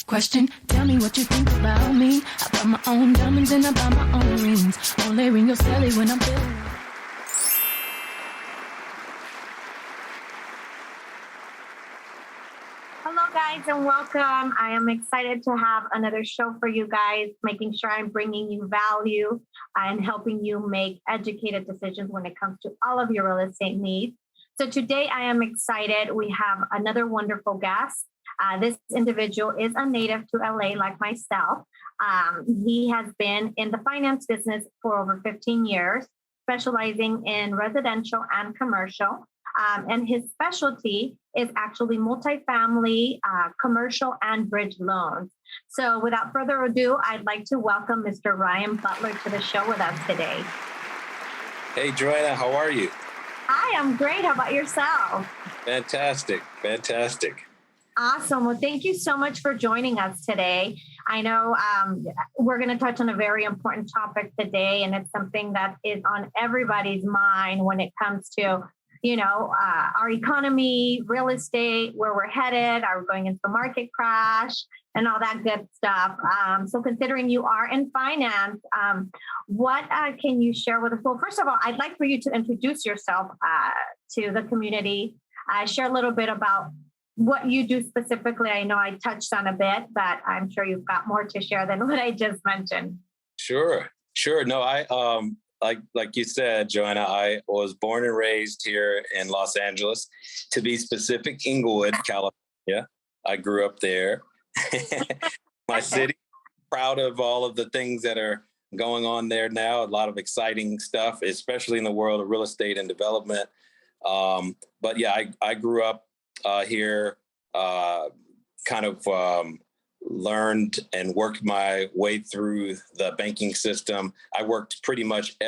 Question, tell me what you think about me. I buy my own diamonds and I buy my own rings. Only ring your celly when I'm feeling. Hello, guys, and welcome. I am excited to have another show for you guys, making sure I'm bringing you value and helping you make educated decisions when it comes to all of your real estate needs. So today I am excited. We have another wonderful guest. This individual is a native to LA like myself. He has been in the finance business for over 15 years, specializing in residential and commercial. And his specialty is actually multifamily, commercial, and bridge loans. So without further ado, I'd like to welcome Mr. Ryan Butler to the show with us today. Hey, Joanna, how are you? Hi, I'm great. How about yourself? Fantastic. Awesome. Well, thank you so much for joining us today. I know we're going to touch on a very important topic today, and it's something that is on everybody's mind when it comes to our economy, real estate, where we're headed, are we going into a market crash, and all that good stuff. So considering you are in finance, what can you share with us? Well, first of all, I'd like for you to introduce yourself to the community, share a little bit about what you do specifically. I know I touched on a bit, but I'm sure you've got more to share than what I just mentioned. Sure. No, I like you said, Joanna, I was born and raised here in Los Angeles, to be specific, Inglewood, California. I grew up there. My city, proud of all of the things that are going on there now. A lot of exciting stuff, especially in the world of real estate and development. But yeah, I grew up here, learned and worked my way through the banking system. I worked pretty much in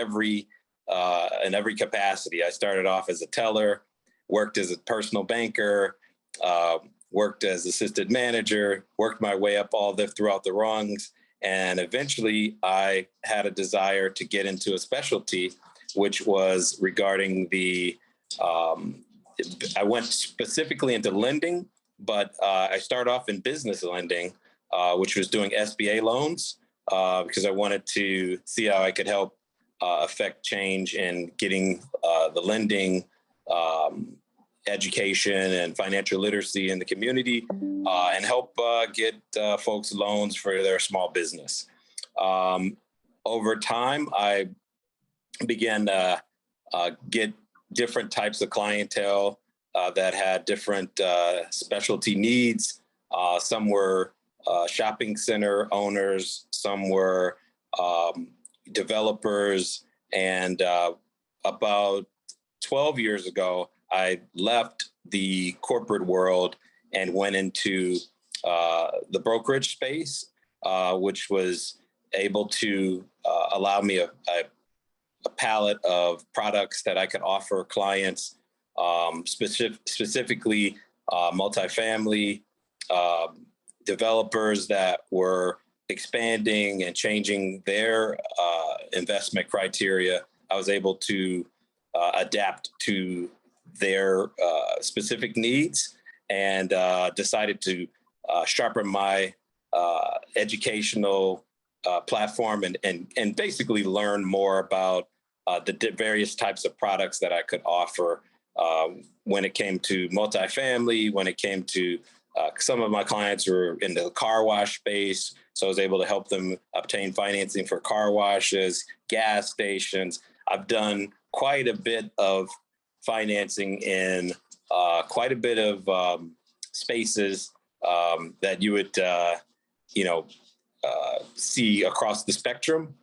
every capacity. I started off as a teller, worked as a personal banker, worked as assistant manager, worked my way up throughout the rungs. And eventually I had a desire to get into a specialty, which was regarding I went specifically into lending, but I started off in business lending, which was doing SBA loans, because I wanted to see how I could help affect change in getting the lending, education, and financial literacy in the community, and help get folks loans for their small business. Over time, I began to get different types of clientele that had different specialty needs. Some were shopping center owners, some were developers. And about 12 years ago, I left the corporate world and went into the brokerage space, which was able to allow me a palette of products that I could offer clients, specifically multifamily developers that were expanding and changing their investment criteria. I was able to adapt to their specific needs and decided to sharpen my educational platform and basically learn more about the various types of products that I could offer when it came to multifamily, when it came to some of my clients were in the car wash space. So I was able to help them obtain financing for car washes, gas stations. I've done quite a bit of financing in quite a bit of spaces that you would, see across the spectrum.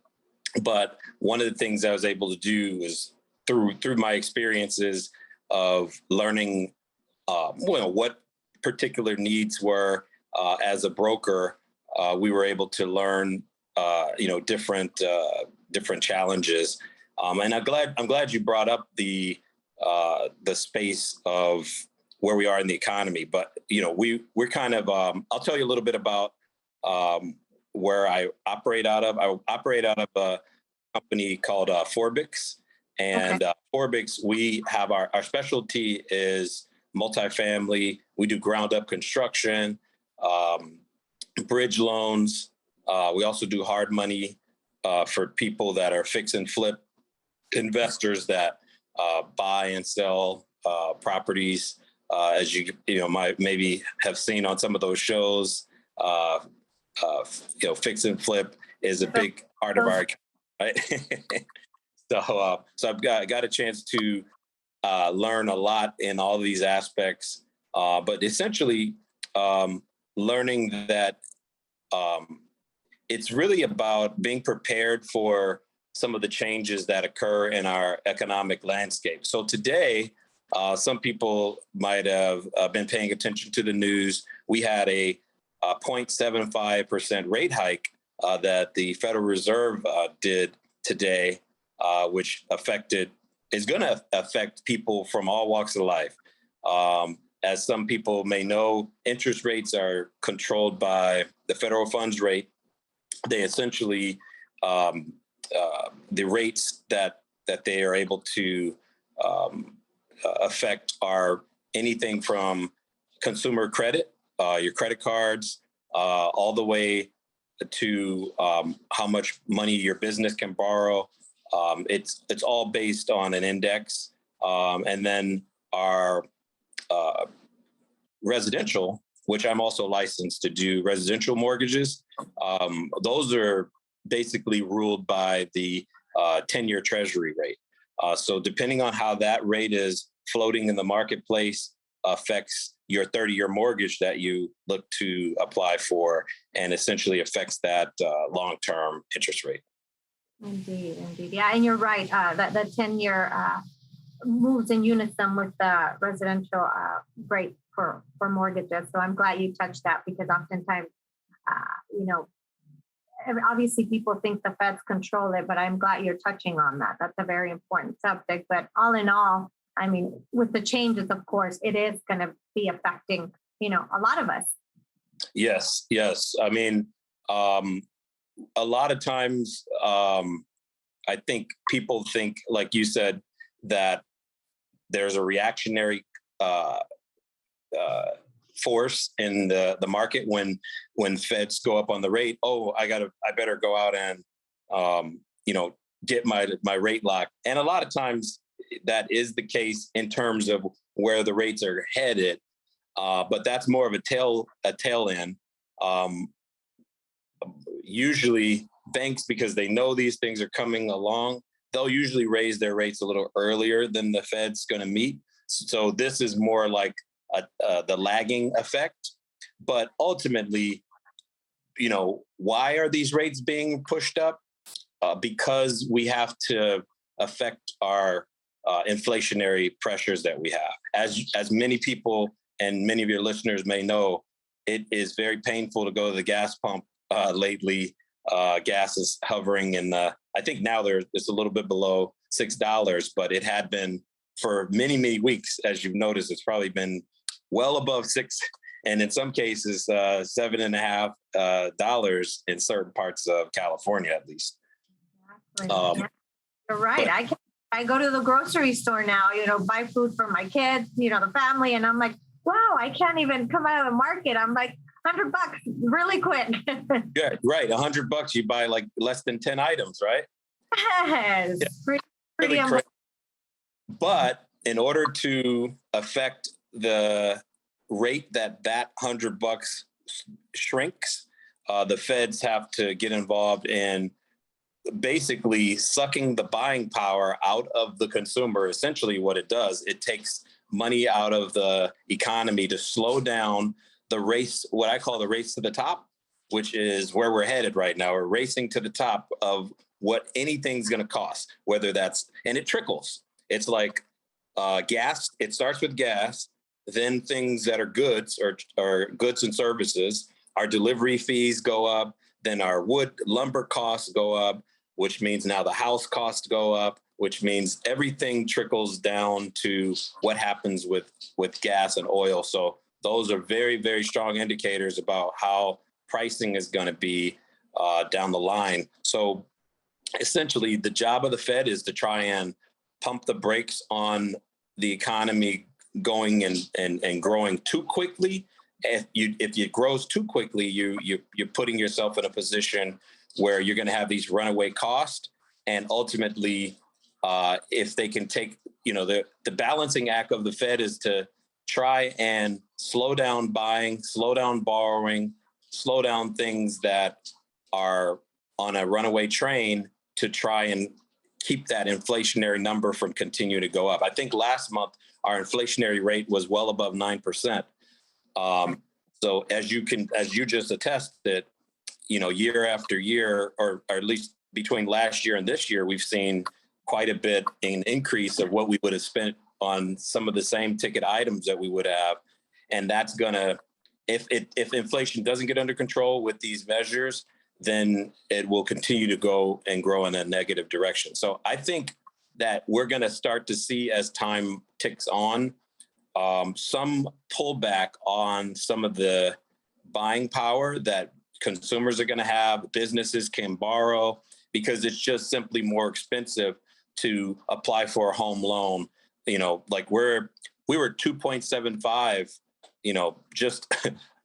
But one of the things I was able to do was through my experiences of learning, what particular needs were as a broker. We were able to learn, different challenges. And I'm glad you brought up the space of where we are in the economy. But we're kind of. I'll tell you a little bit about where I operate out of. I operate out of a company called Forbix. And Forbix, we have our specialty is multifamily. We do ground up construction, bridge loans. We also do hard money for people that are fix and flip investors that buy and sell properties. As you might maybe have seen on some of those shows, fix and flip is a big part of our, right? So I've got a chance to learn a lot in all these aspects, but essentially learning that it's really about being prepared for some of the changes that occur in our economic landscape. So today, some people might have been paying attention to the news. We had a 0.75% rate hike that the Federal Reserve did today, which is going to affect people from all walks of life. As some people may know, interest rates are controlled by the federal funds rate. They essentially, the rates that they are able to affect are anything from consumer credit, your credit cards, all the way to how much money your business can borrow. It's all based on an index. And then our residential, which I'm also licensed to do residential mortgages, those are basically ruled by the 10-year treasury rate. So depending on how that rate is floating in the marketplace affects your 30-year mortgage that you look to apply for, and essentially affects that long-term interest rate. Indeed. Yeah, and you're right. That the 10-year moves in unison with the residential rate for mortgages. So I'm glad you touched that, because oftentimes, obviously people think the feds control it, but I'm glad you're touching on that. That's a very important subject. But all in all, I mean, with the changes, of course, it is going to be affecting, a lot of us. Yes. I mean, a lot of times, I think people think, like you said, that there's a reactionary force in the market when feds go up on the rate. Oh, I better go out and get my rate locked. And a lot of times that is the case in terms of where the rates are headed, but that's more of a tail end. Usually banks, because they know these things are coming along, they'll usually raise their rates a little earlier than the Fed's going to meet. So this is more like the lagging effect. But ultimately, why are these rates being pushed up? Because we have to affect our inflationary pressures that we have. As many people and many of your listeners may know, it is very painful to go to the gas pump lately. Gas is hovering in I think now it's a little bit below $6, but it had been for many, many weeks. As you've noticed, it's probably been well above $6, and in some cases, $7.50 in certain parts of California, at least. Exactly. You're right. I go to the grocery store now, buy food for my kids, the family, and I'm like, wow, I can't even come out of the market. I'm like, $100 really quick. Yeah, right. $100, you buy like less than 10 items, right? Yes. Yeah. Pretty really crazy. But in order to affect the rate that $100 shrinks, the feds have to get involved in basically sucking the buying power out of the consumer. Essentially what it does, it takes money out of the economy to slow down the race, what I call the race to the top, which is where we're headed right now. We're racing to the top of what anything's going to cost, whether that's, and it trickles. It's like gas. It starts with gas, then things that are goods or goods and services. Our delivery fees go up, then our wood lumber costs go up, which means now the house costs go up, which means everything trickles down to what happens with gas and oil. So those are very, very strong indicators about how pricing is going to be down the line. So essentially, the job of the Fed is to try and pump the brakes on the economy going and growing too quickly. If it grows too quickly, you're putting yourself in a position where you're going to have these runaway costs, and ultimately, if they can take, the balancing act of the Fed is to try and slow down buying, slow down borrowing, slow down things that are on a runaway train to try and keep that inflationary number from continuing to go up. I think last month our inflationary rate was well above 9%. So as you just attested, year after year, or at least between last year and this year, we've seen quite a bit an increase of what we would have spent on some of the same ticket items that we would have. And that's gonna, if inflation doesn't get under control with these measures, then it will continue to go and grow in a negative direction. So I think that we're going to start to see, as time ticks on, some pullback on some of the buying power that consumers are going to have. Businesses can borrow because it's just simply more expensive to apply for a home loan. Like we were 2.75,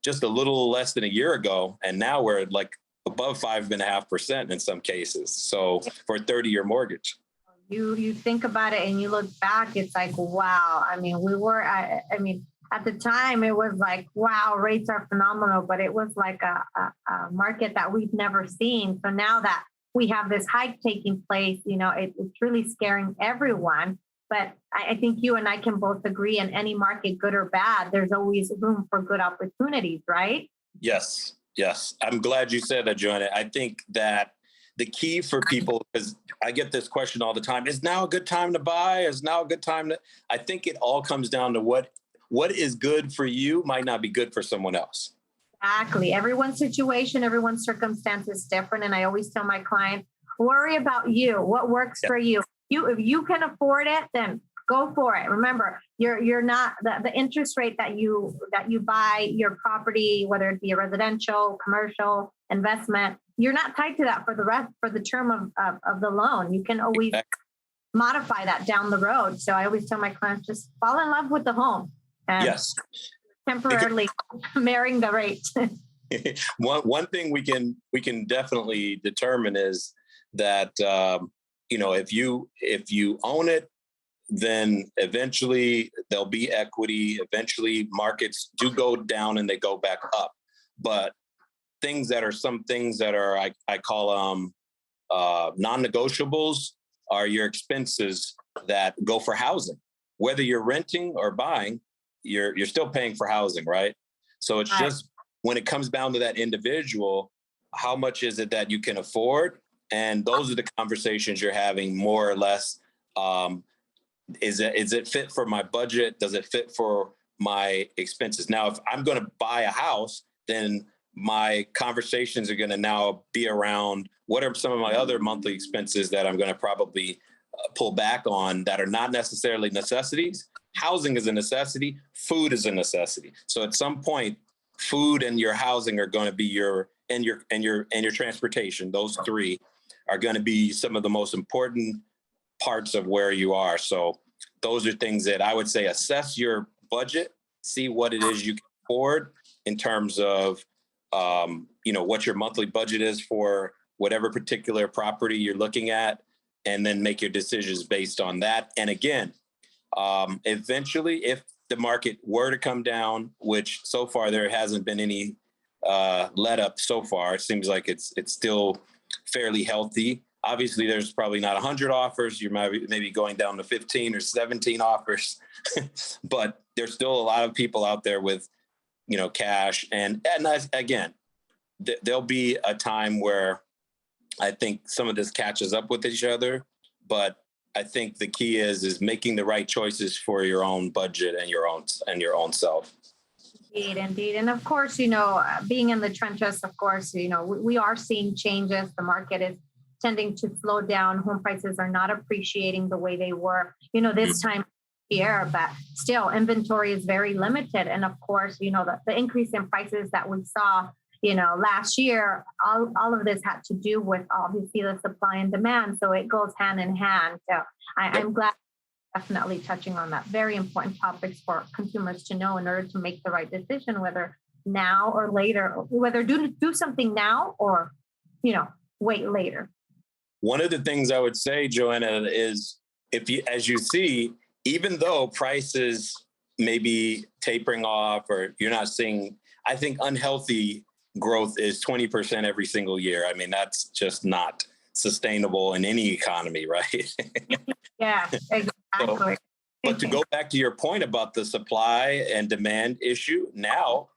just a little less than a year ago, and now we're like above 5.5% in some cases. So for a 30-year mortgage. You think about it and you look back, it's like, wow. I mean, at the time it was like, wow, rates are phenomenal, but it was like a market that we've never seen. So now that we have this hike taking place, it's really scaring everyone. But I think you and I can both agree, in any market, good or bad, there's always room for good opportunities, right? Yes. I'm glad you said that, Joanna. I think that the key for people, because I get this question all the time, is now a good time to buy? Is now a good time to? I think it all comes down to what is good for you might not be good for someone else. Exactly. Everyone's situation, everyone's circumstance is different. And I always tell my clients, worry about you. What works for you? If you can afford it, then go for it. Remember, you're not the interest rate that you buy your property, whether it be a residential, commercial, investment, you're not tied to that for the term of the loan. You can always modify that down the road. So I always tell my clients, just fall in love with the home. And yes. Temporarily marrying the rate. One thing we can definitely determine is that if you own it, then eventually there'll be equity. Eventually markets do go down and they go back up. But some things that are I call non-negotiables are your expenses that go for housing. Whether you're renting or buying, you're still paying for housing, right? So it's just when it comes down to that individual, how much is it that you can afford? And those are the conversations you're having, more or less. Is it fit for my budget? Does it fit for my expenses? Now, if I'm going to buy a house, then my conversations are going to now be around what are some of my other monthly expenses that I'm going to probably pull back on that are not necessarily necessities. Housing is a necessity. Food is a necessity. So at some point, food and your housing are going to be your transportation. Those three are going to be some of the most important parts of where you are. So those are things that I would say, assess your budget, see what it is you can afford in terms of, what your monthly budget is for whatever particular property you're looking at, and then make your decisions based on that. And again, eventually, if the market were to come down, which so far there hasn't been any let up so far, it seems like it's still fairly healthy. Obviously, there's probably not 100 offers. You might maybe going down to 15 or 17 offers, but there's still a lot of people out there with, cash. And again, there'll be a time where I think some of this catches up with each other, but I think the key is making the right choices for your own budget and your own self. Indeed. And of course, being in the trenches, of course, we are seeing changes. The market is tending to slow down. Home prices are not appreciating the way they were, this time of year, but still inventory is very limited. And of course, the increase in prices that we saw, last year, all of this had to do with obviously the supply and demand. So it goes hand in hand. So I'm glad definitely touching on that. Very important topics for consumers to know in order to make the right decision, whether now or later, whether do something now or, wait later. One of the things I would say, Joanna, is as you see, even though prices may be tapering off or you're not seeing, I think unhealthy growth is 20% every single year. I mean, that's just not sustainable in any economy, right? Yeah, exactly. But to go back to your point about the supply and demand issue, now,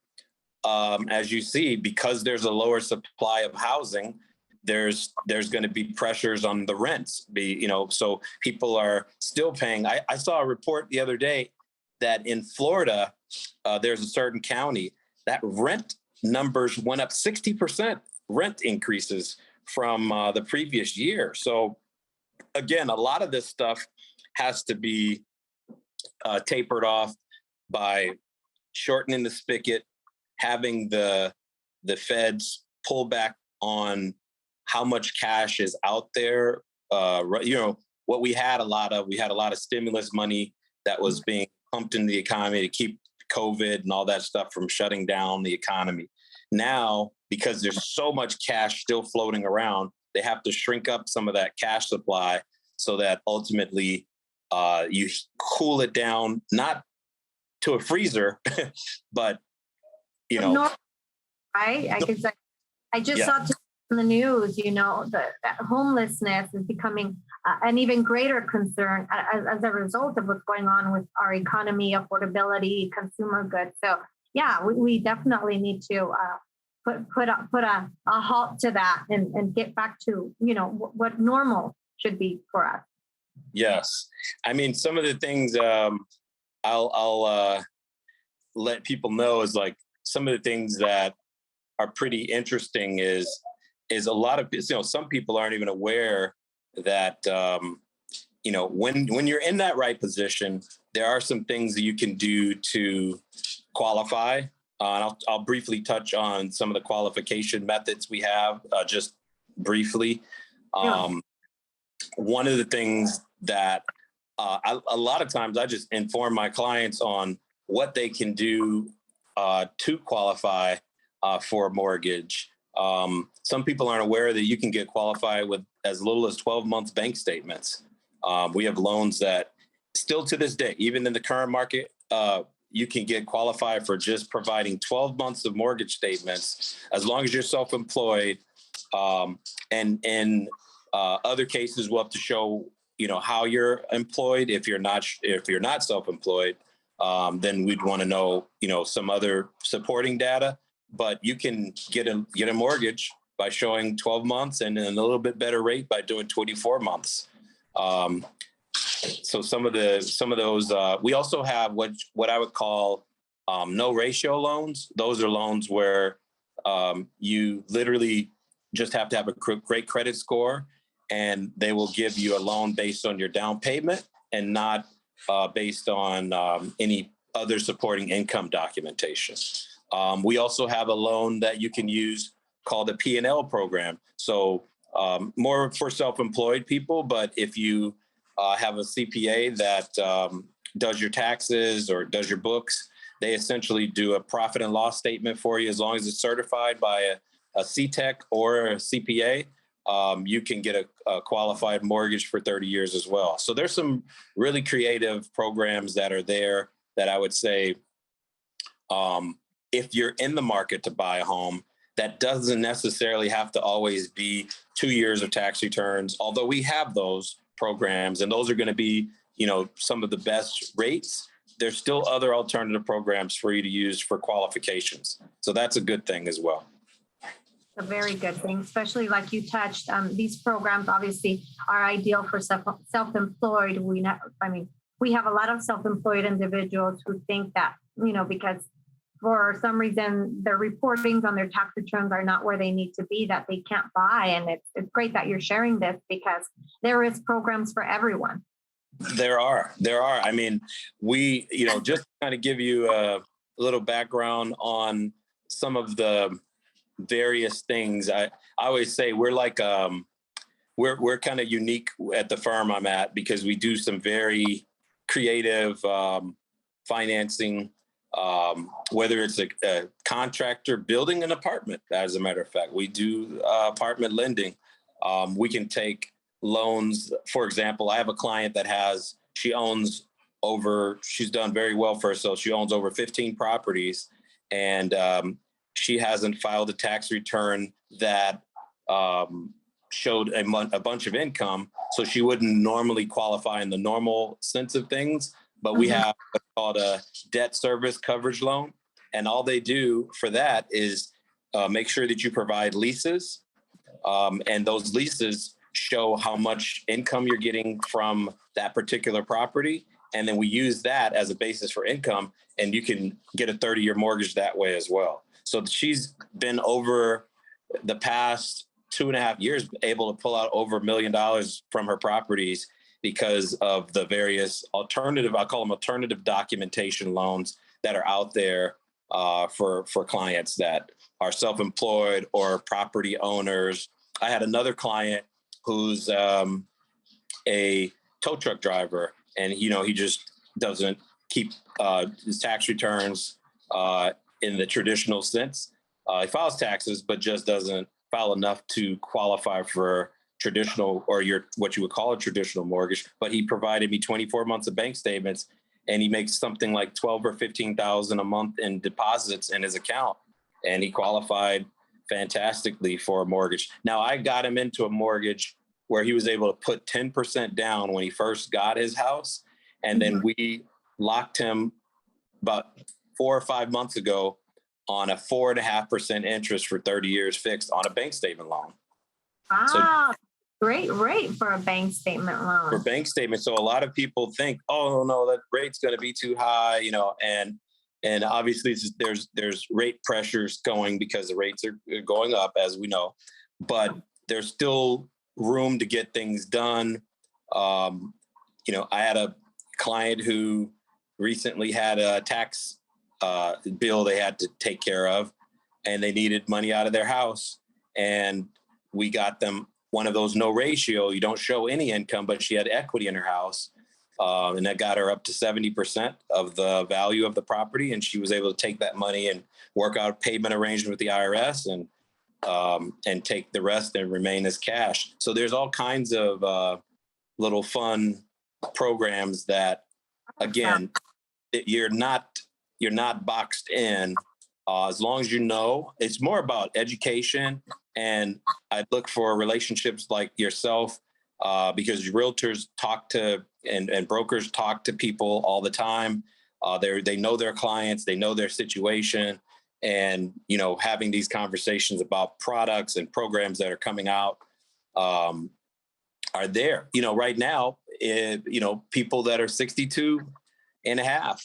as you see, because there's a lower supply of housing, there's going to be pressures on the rents. So people are still paying. I saw a report the other day that in Florida, there's a certain county that rent numbers went up 60% rent increases from the previous year. So again, a lot of this stuff has to be tapered off by shortening the spigot, having the feds pull back on how much cash is out there. What we had a lot of stimulus money that was being pumped into the economy to keep COVID and all that stuff from shutting down the economy. Now, because there's so much cash still floating around, they have to shrink up some of that cash supply so that ultimately you cool it down, not to a freezer, but, I just saw in the news, that homelessness is becoming an even greater concern as a result of what's going on with our economy, affordability, consumer goods. So yeah, we definitely need to put a halt to that and get back to, what normal should be for us. Yes. I mean, some of the things I'll let people know is like some of the things that are pretty interesting is a lot of, some people aren't even aware that, when you're in that right position, there are some things that you can do to qualify. And I'll briefly touch on some of the qualification methods we have, just briefly. One of the things that a lot of times I just inform my clients on what they can do to qualify for a mortgage. Some people aren't aware that you can get qualified with as little as 12 months bank statements. We have loans that still to this day, even in the current market, you can get qualified for just providing 12 months of mortgage statements as long as you're self-employed. And in other cases, we'll have to show, how you're employed. If you're not self-employed, then we'd want to know, some other supporting data. But you can get a mortgage by showing 12 months and a little bit better rate by doing 24 months. So some of those, we also have what I would call no ratio loans. Those are loans where you literally just have to have a great credit score, and they will give you a loan based on your down payment and not based on any other supporting income documentation. We also have a loan that you can use called the P&L program. So more for self-employed people, but if you have a CPA that does your taxes or does your books, they essentially do a profit and loss statement for you. As long as it's certified by a CTEC or a CPA, you can get a qualified mortgage for 30 years as well. So there's some really creative programs that are there that I would say, if you're in the market to buy a home, that doesn't necessarily have to always be 2 years of tax returns, although we have those programs and those are going to be, some of the best rates. There's still other alternative programs for you to use for qualifications. So that's a good thing as well. A very good thing, especially like you touched. These programs obviously are ideal for self-employed. We have a lot of self-employed individuals who think that, because for some reason their reportings on their tax returns are not where they need to be, that they can't buy. And it's great that you're sharing this because there is programs for everyone. There are. I mean, we, just to kind of give you a little background on some of the various things. I always say we're like, we're kind of unique at the firm I'm at because we do some very creative financing, whether it's a contractor building an apartment. As a matter of fact, we do apartment lending. We can take loans. For example, I have a client that she's done very well for herself. She owns over 15 properties, and she hasn't filed a tax return that showed a bunch of income. So she wouldn't normally qualify in the normal sense of things, but we have what's called a debt service coverage loan. And all they do for that is make sure that you provide leases. And those leases show how much income you're getting from that particular property. And then we use that as a basis for income, and you can get a 30-year mortgage that way as well. So she's been over the past 2.5 years able to pull out over $1 million from her properties because of the various alternative documentation loans that are out there for clients that are self-employed or property owners. I had another client who's a tow truck driver, and he just doesn't keep his tax returns in the traditional sense. He files taxes, but just doesn't file enough to qualify for traditional, or what you would call a traditional mortgage. But he provided me 24 months of bank statements, and he makes something like $12,000 or $15,000 a month in deposits in his account, and he qualified fantastically for a mortgage. Now, I got him into a mortgage where he was able to put 10% down when he first got his house. And then we locked him about 4 or 5 months ago on a 4.5% interest for 30 years fixed on a bank statement loan. Wow. Great rate for a bank statement loan. For bank statement. So a lot of people think, oh, no, that rate's going to be too high, and obviously there's rate pressures going because the rates are going up, as we know, but there's still room to get things done. I had a client who recently had a tax bill they had to take care of, and they needed money out of their house. And we got them one of those no ratio, you don't show any income, but she had equity in her house. And that got her up to 70% of the value of the property. And she was able to take that money and work out a payment arrangement with the IRS and take the rest and remain as cash. So there's all kinds of little fun programs that, again, you're not boxed in. As long as you know, it's more about education. And I look for relationships like yourself, because realtors talk to and brokers talk to people all the time. They know their clients, they know their situation, and having these conversations about products and programs that are coming out are there. Right now, people that are 62 and a half,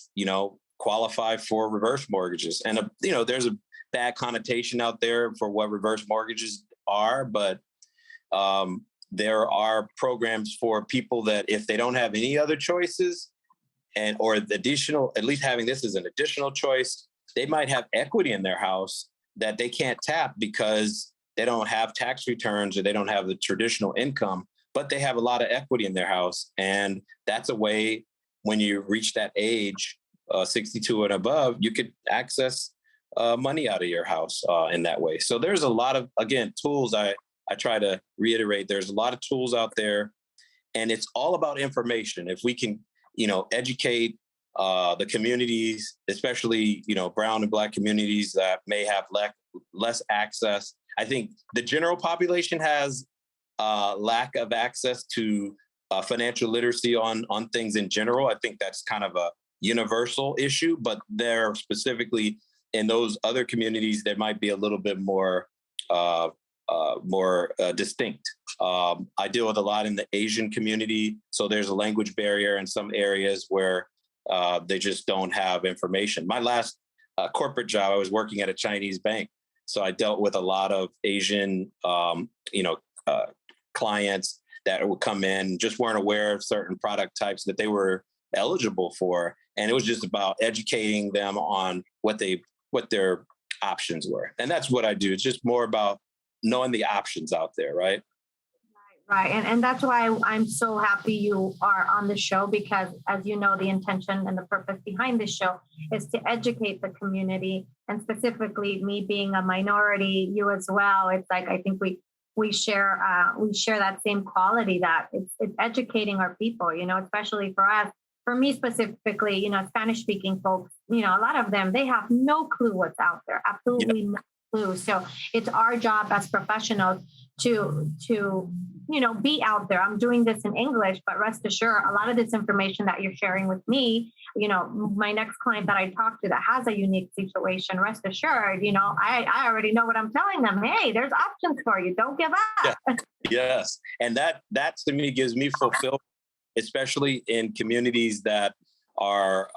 qualify for reverse mortgages, and there's a bad connotation out there for what reverse mortgages are, but there are programs for people that if they don't have any other choices or additional, at least having this as an additional choice, they might have equity in their house that they can't tap because they don't have tax returns or they don't have the traditional income, but they have a lot of equity in their house. And that's a way when you reach that age, 62 and above, you could access money out of your house in that way. So there's a lot of, again, tools. I try to reiterate, there's a lot of tools out there, and it's all about information. If we can, educate the communities, especially, brown and Black communities that may have less access. I think the general population has lack of access to financial literacy on things in general. I think that's kind of a universal issue, but there specifically in those other communities, there might be a little bit more distinct. I deal with a lot in the Asian community, so there's a language barrier in some areas where they just don't have information. My last corporate job, I was working at a Chinese bank, so I dealt with a lot of Asian, clients that would come in, just weren't aware of certain product types that they were eligible for, and it was just about educating them on what their options were. And that's what I do. It's just more about knowing the options out there, right? Right. And that's why I'm so happy you are on the show, because as you know, the intention and the purpose behind this show is to educate the community, and specifically me being a minority, you as well. It's like, I think we share that same quality, that it's educating our people, especially for us. For me specifically, Spanish speaking folks, a lot of them, they have no clue what's out there. Absolutely no clue. So it's our job as professionals to be out there. I'm doing this in English, but rest assured, a lot of this information that you're sharing with me, my next client that I talk to that has a unique situation, rest assured, I already know what I'm telling them. Hey, there's options for you. Don't give up. Yeah. Yes. And that to me gives me fulfillment, especially in communities that are,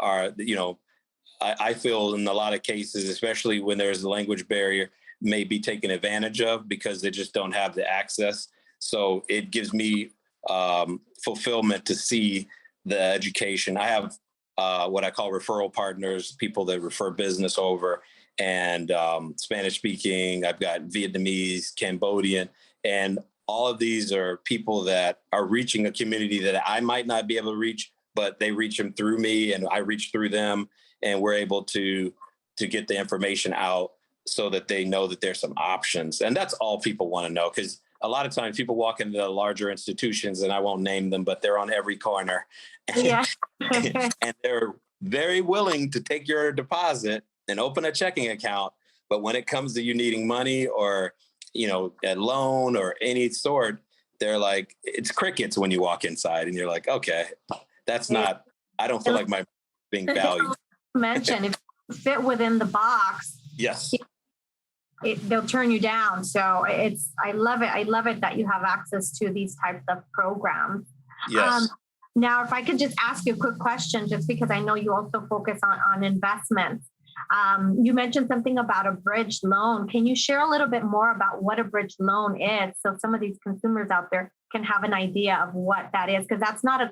I feel in a lot of cases, especially when there's a language barrier, may be taken advantage of because they just don't have the access. So it gives me fulfillment to see the education. I have what I call referral partners, people that refer business over, and Spanish speaking. I've got Vietnamese, Cambodian, and all of these are people that are reaching a community that I might not be able to reach, but they reach them through me and I reach through them, and we're able to get the information out so that they know that there's some options. And that's all people want to know, because a lot of times people walk into the larger institutions, and I won't name them, but they're on every corner. Yeah. And they're very willing to take your deposit and open a checking account. But when it comes to you needing money or, a loan or any sort, they're like, it's crickets when you walk inside, and you're like, okay, that's not, I don't feel like my being valued. Mention if you fit within the box, Yes. They'll turn you down. So I love it. I love it that you have access to these types of programs. Yes. Now, if I could just ask you a quick question, just because I know you also focus on investments. You mentioned something about a bridge loan. Can you share a little bit more about what a bridge loan is, so some of these consumers out there can have an idea of what that is? Because that's not a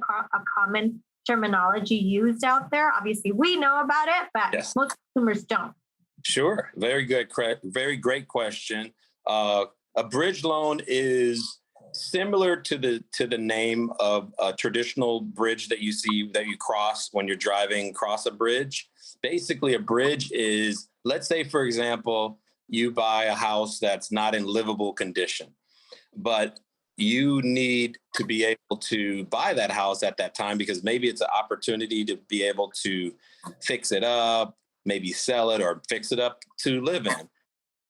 common terminology used out there. Obviously, we know about it, but most consumers don't. Sure. Very good. Very great question. A bridge loan is similar to the name of a traditional bridge that you see, that you cross when you're driving across a bridge. Basically, a bridge is, let's say, for example, you buy a house that's not in livable condition, but you need to be able to buy that house at that time because maybe it's an opportunity to be able to fix it up, maybe sell it or fix it up to live in.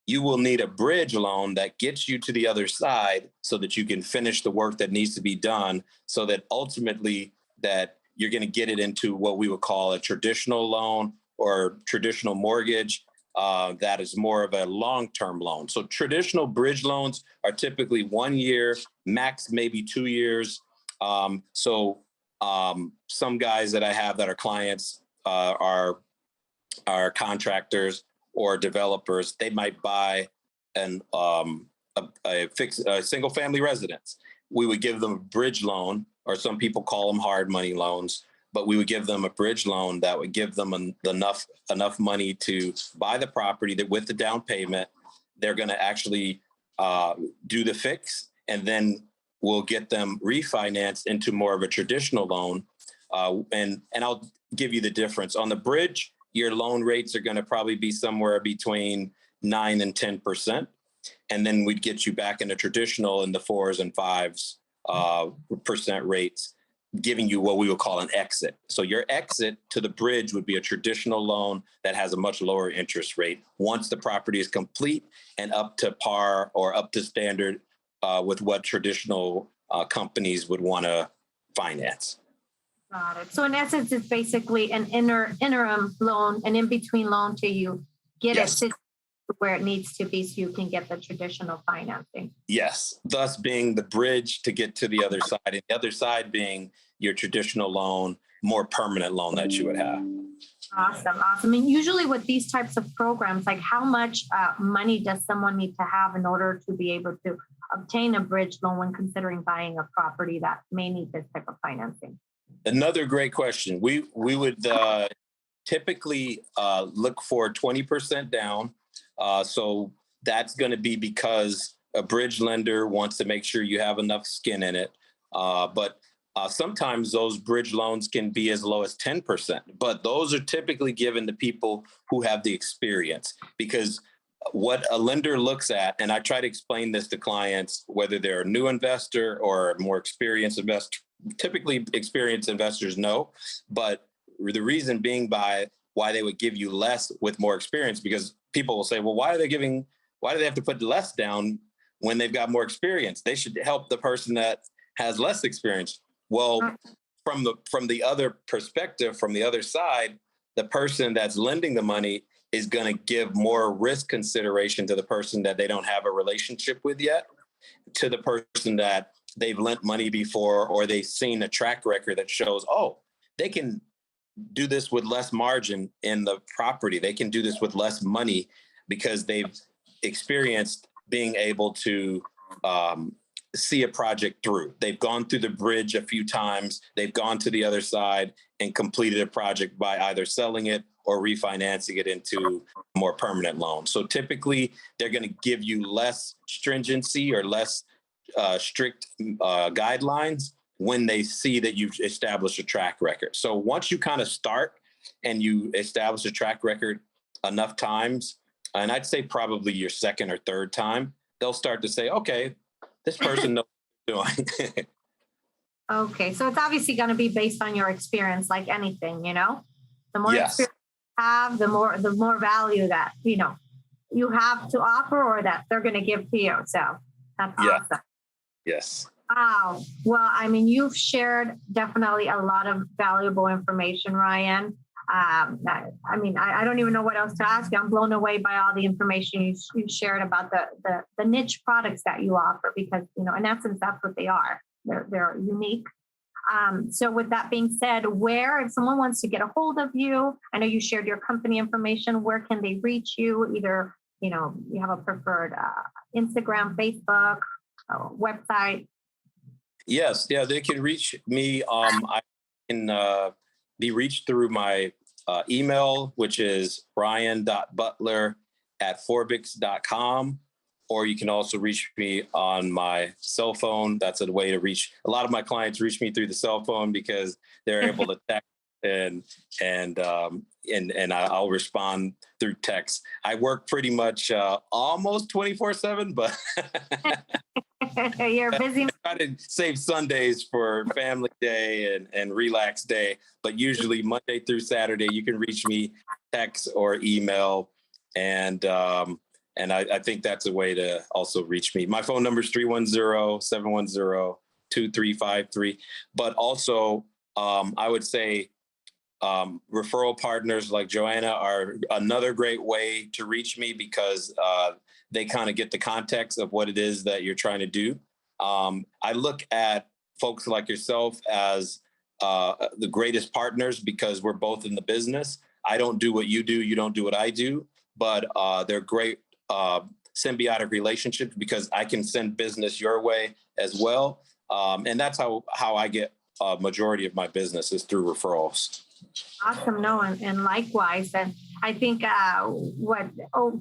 You will need a bridge loan that gets you to the other side so that you can finish the work that needs to be done, so that ultimately that you're going to get it into what we would call a traditional loan or traditional mortgage. That is more of a long-term loan. So traditional bridge loans are typically 1 year, max maybe 2 years. Some guys that I have that are clients are contractors or developers. They might buy a single family residence. We would give them a bridge loan, or some people call them hard money loans, but we would give them a bridge loan that would give them enough money to buy the property that with the down payment, they're going to actually do the fix, and then we'll get them refinanced into more of a traditional loan. And I'll give you the difference. On the bridge, your loan rates are going to probably be somewhere between 9 and 10%. And then we'd get you back into traditional in the 4s and 5% rates, giving you what we would call an exit. So your exit to the bridge would be a traditional loan that has a much lower interest rate once the property is complete and up to par or up to standard with what traditional companies would want to finance. Got it. So in essence, it's basically an interim loan, an in-between loan till you get it where it needs to be so you can get the traditional financing. Yes. Thus being the bridge to get to the other side, and the other side being your traditional loan, more permanent loan that you would have. Awesome. And usually with these types of programs, like how much money does someone need to have in order to be able to obtain a bridge loan when considering buying a property that may need this type of financing? Another great question. We would typically look for 20% down. So that's going to be because a bridge lender wants to make sure you have enough skin in it. But sometimes those bridge loans can be as low as 10%, but those are typically given to people who have the experience, because what a lender looks at, and I try to explain this to clients, whether they're a new investor or a more experienced investor, typically experienced investors know, but the reason being why they would give you less with more experience, because people will say, well, why do they have to put less down when they've got more experience? They should help the person that has less experience. Well, from the other perspective, from the other side, the person that's lending the money is going to give more risk consideration to the person that they don't have a relationship with yet, to the person that they've lent money before, or they've seen a track record that shows, oh, they can do this with less margin in the property. They can do this with less money because they've experienced being able to see a project through. They've gone through the bridge a few times. They've gone to the other side and completed a project by either selling it or refinancing it into a more permanent loan. So typically they're going to give you less stringency or less strict guidelines when they see that you've established a track record. So once you kind of start and you establish a track record enough times, and I'd say probably your second or third time, they'll start to say, okay, this person knows what they're doing. Okay, so it's obviously going to be based on your experience, like anything, the more Yes. experience you have, the more value that, you have to offer or that they're going to give to you. So that's awesome. Yes. Wow. Well, I mean, you've shared definitely a lot of valuable information, Ryan. I don't even know what else to ask you. I'm blown away by all the information you shared about the niche products that you offer, because, in essence, that's what they are. They're unique. So with that being said, if someone wants to get a hold of you, I know you shared your company information, where can they reach you? Either, you have a preferred Instagram, Facebook, website. Yes. Yeah, they can reach me. I can be reached through my email, which is ryan.butler@forbix.com. Or you can also reach me on my cell phone. That's a way to reach. A lot of my clients reach me through the cell phone because they're able to text and I'll respond through text. I work pretty much almost 24/7, but you're busy. I try to save Sundays for family day and relax day, but usually Monday through Saturday, you can reach me text or email. And I think that's a way to also reach me. My phone number is 310-710-2353. But also, I would say referral partners like Joanna are another great way to reach me, because they kind of get the context of what it is that you're trying to do. I look at folks like yourself as the greatest partners, because we're both in the business. I don't do what you do. You don't do what I do. But they're great symbiotic relationships, because I can send business your way as well. And that's how I get a majority of my business, is through referrals. Awesome. No, and likewise. And I think what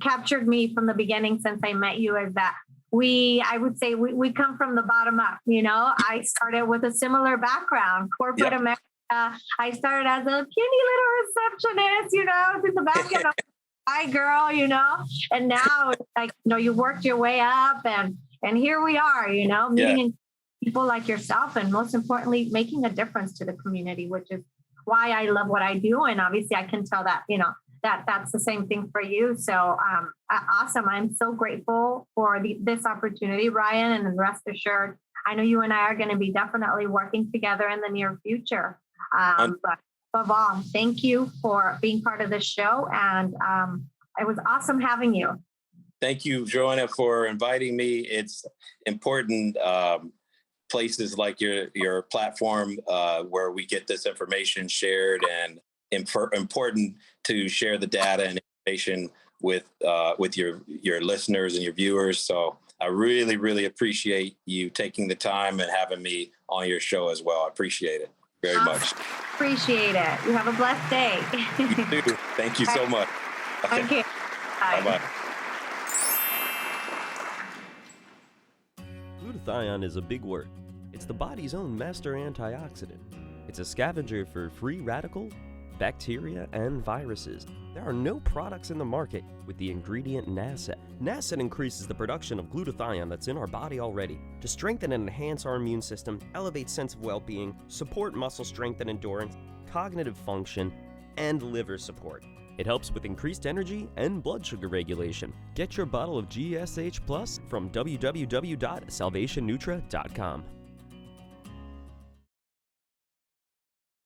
captured me from the beginning since I met you is that I would say we come from the bottom up. I started with a similar background, corporate America. I started as a puny little receptionist, in the back end. Hi, girl, and now it's like, you worked your way up and here we are, meeting people like yourself, and most importantly, making a difference to the community, which is why I love what I do. And obviously I can tell that, that's the same thing for you. So awesome. I'm so grateful for this opportunity, Ryan, and rest assured, I know you and I are going to be definitely working together in the near future. But above all, thank you for being part of the show. And it was awesome having you. Thank you, Joanna, for inviting me. It's important, places like your platform where we get this information shared, and important to share the data and information with your listeners and your viewers. So I really, really appreciate you taking the time and having me on your show as well. I appreciate it very much. Appreciate it. You have a blessed day. You too. Thank you so much. Okay. Bye. Bye-bye. Glutathione is a big word. It's the body's own master antioxidant. It's a scavenger for free radical, bacteria, and viruses. There are no products in the market with the ingredient Nasset. Nasset increases the production of glutathione that's in our body already to strengthen and enhance our immune system, elevate sense of well-being, support muscle strength and endurance, cognitive function, and liver support. It helps with increased energy and blood sugar regulation. Get your bottle of GSH Plus from www.salvationnutra.com.